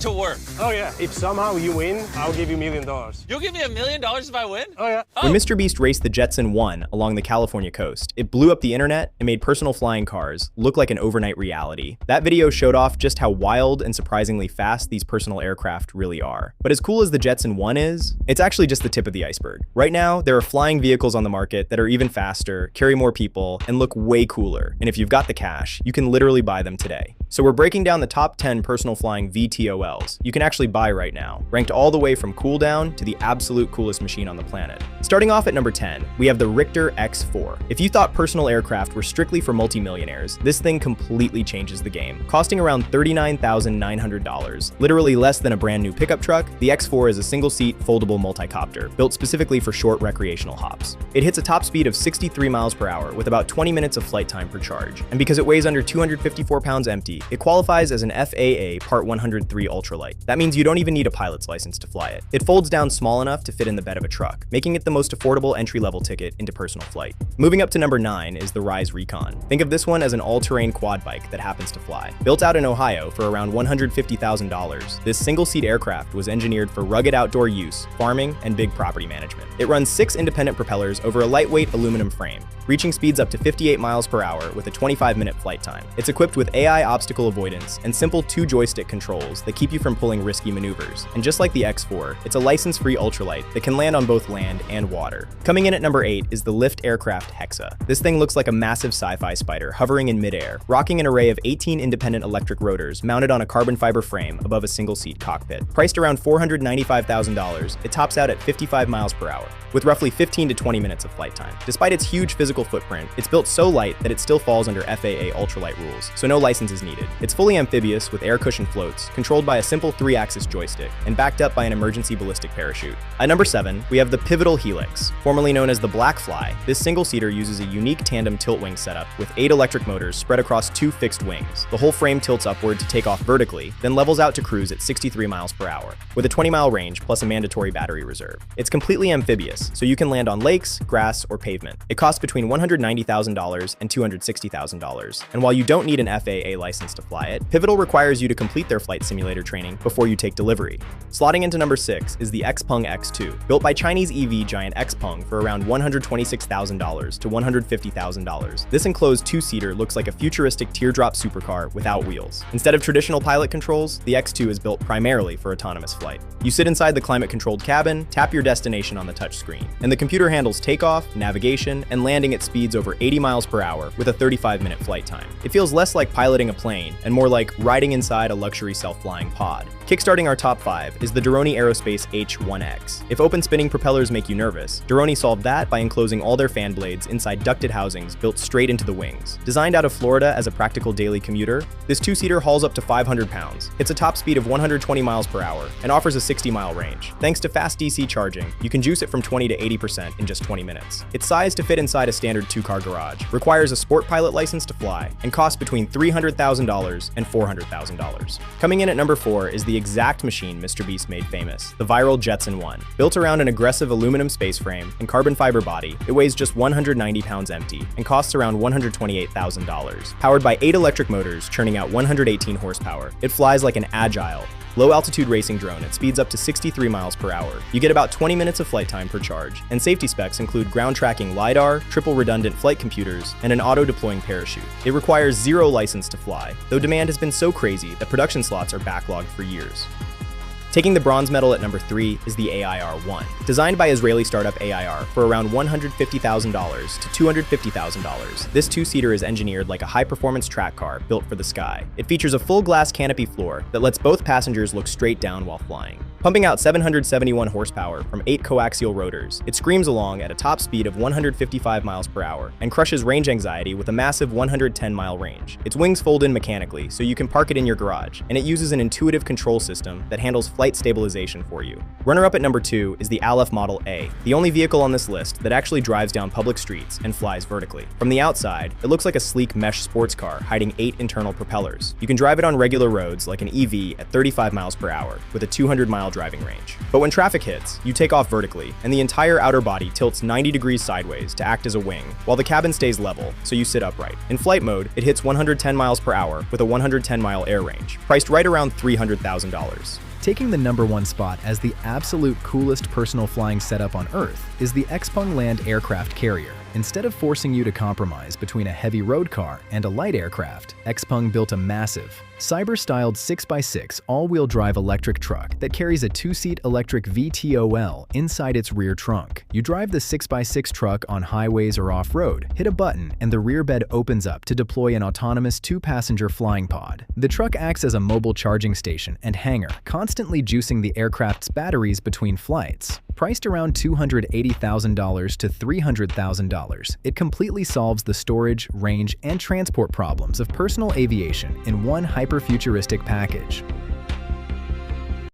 to work. Oh yeah, if somehow you win, I'll give you $1 million. You'll give me $1 million if I win? Oh yeah. When MrBeast raced the Jetson ONE along the California coast, it blew up the internet and made personal flying cars look like an overnight reality. That video showed off just how wild and surprisingly fast these personal aircraft really are. But as cool as the Jetson ONE is, it's actually just the tip of the iceberg. Right now, there are flying vehicles on the market that are even faster, carry more people, and look way cooler. And if you've got the cash, you can literally buy them today. So we're breaking down the top 10 personal flying VTOLs you can actually buy right now, ranked all the way from cool down to the absolute coolest machine on the planet. Starting off at number 10, we have the RTOR X4. If you thought personal aircraft were strictly for multimillionaires, this thing completely changes the game. Costing around $39,900, literally less than a brand new pickup truck, the X4 is a single-seat, foldable multicopter, built specifically for short recreational hops. It hits a top speed of 63 miles per hour with about 20 minutes of flight time per charge. And because it weighs under 254 pounds empty, it qualifies as an FAA Part 103 ultralight. That means you don't even need a pilot's license to fly it. It folds down small enough to fit in the bed of a truck, making it the most affordable entry-level ticket into personal flight. Moving up to number 9 is the Rise Recon. Think of this one as an all-terrain quad bike that happens to fly. Built out in Ohio for around $150,000, this single-seat aircraft was engineered for rugged outdoor use, farming, and big property management. It runs 6 independent propellers over a lightweight aluminum frame, reaching speeds up to 58 miles per hour with a 25-minute flight time. It's equipped with AI obstacle avoidance and simple 2-joystick controls that keep you from pulling risky maneuvers. And just like the X4, it's a license-free ultralight that can land on both land and water. Coming in at number 8 is the Lyft aircraft Hexa. This thing looks like a massive sci-fi spider hovering in midair, rocking an array of 18 independent electric rotors mounted on a carbon fiber frame above a single-seat cockpit. Priced around $495,000, it tops out at 55 miles per hour, with roughly 15 to 20 minutes of flight time. Despite its huge physical footprint, it's built so light that it still falls under FAA ultralight rules, so no license is needed. It's fully amphibious with air cushion floats, controlled by a simple 3-axis joystick, and backed up by an emergency ballistic parachute. At number 7, we have the pivotal Helix. Formerly known as the Blackfly, this single-seater uses a unique tandem tilt wing setup with 8 electric motors spread across 2 fixed wings. The whole frame tilts upward to take off vertically, then levels out to cruise at 63 miles per hour, with a 20-mile range plus a mandatory battery reserve. It's completely amphibious, so you can land on lakes, grass, or pavement. It costs between $190,000 and $260,000, and while you don't need an FAA license to fly it, Pivotal requires you to complete their flight simulator training before you take delivery. Slotting into number 6 is the Xpong X2, built by Chinese EV giant Xpong for around $126,000 to $150,000. This enclosed 2-seater looks like a futuristic teardrop supercar without wheels. Instead of traditional pilot controls, the X2 is built primarily for autonomous flight. You sit inside the climate-controlled cabin, tap your destination on the touchscreen, and the computer handles takeoff, navigation, and landing at speeds over 80 miles per hour with a 35-minute flight time. It feels less like piloting a plane and more like riding inside a luxury self-flying pod. Kickstarting our top 5 is the Deron Aerospace H1X. If open spinning propellers make you nervous, Deron solved that by enclosing all their fan blades inside ducted housings built straight into the wings. Designed out of Florida as a practical daily commuter, this 2-seater hauls up to 500 pounds, hits a top speed of 120 miles per hour, and offers a 60-mile range. Thanks to fast DC charging, you can juice it from 20 to 80% in just 20 minutes. It's sized to fit inside a standard 2-car garage, requires a sport pilot license to fly, and costs between $300,000 and $400,000. Coming in at number 4 is the exact machine MrBeast made famous, the viral Jetson ONE. Built around an aggressive aluminum space frame and carbon fiber body, it weighs just 190 pounds empty and costs around $128,000. Powered by 8 electric motors churning out 118 horsepower, it flies like an agile, low-altitude racing drone at speeds up to 63 miles per hour. You get about 20 minutes of flight time per charge, and safety specs include ground-tracking LiDAR, triple redundant flight computers, and an auto-deploying parachute. It requires 0 license to fly, though demand has been so crazy that production slots are backlogged for years. Taking the bronze medal at number 3 is the AIR-1. Designed by Israeli startup AIR for around $150,000 to $250,000, this 2-seater is engineered like a high-performance track car built for the sky. It features a full glass canopy floor that lets both passengers look straight down while flying. Pumping out 771 horsepower from 8 coaxial rotors, it screams along at a top speed of 155 miles per hour and crushes range anxiety with a massive 110-mile range. Its wings fold in mechanically, so you can park it in your garage, and it uses an intuitive control system that handles flight flight stabilization for you. Runner-up at number 2 is the ALF Model A, the only vehicle on this list that actually drives down public streets and flies vertically. From the outside, it looks like a sleek mesh sports car hiding 8 internal propellers. You can drive it on regular roads like an EV at 35 miles per hour with a 200-mile driving range. But when traffic hits, you take off vertically, and the entire outer body tilts 90 degrees sideways to act as a wing, while the cabin stays level, so you sit upright. In flight mode, it hits 110 miles per hour with a 110-mile air range, priced right around $300,000. Taking the #1 spot as the absolute coolest personal flying setup on Earth is the Xpong land aircraft carrier. Instead of forcing you to compromise between a heavy road car and a light aircraft, Xpong built a massive, cyber-styled 6x6 all-wheel drive electric truck that carries a 2-seat electric VTOL inside its rear trunk. You drive the 6x6 truck on highways or off-road, hit a button, and the rear bed opens up to deploy an autonomous 2-passenger flying pod. The truck acts as a mobile charging station and hangar, constantly juicing the aircraft's batteries between flights. Priced around $280,000 to $300,000, it completely solves the storage, range, and transport problems of personal aviation in one hyper-futuristic package.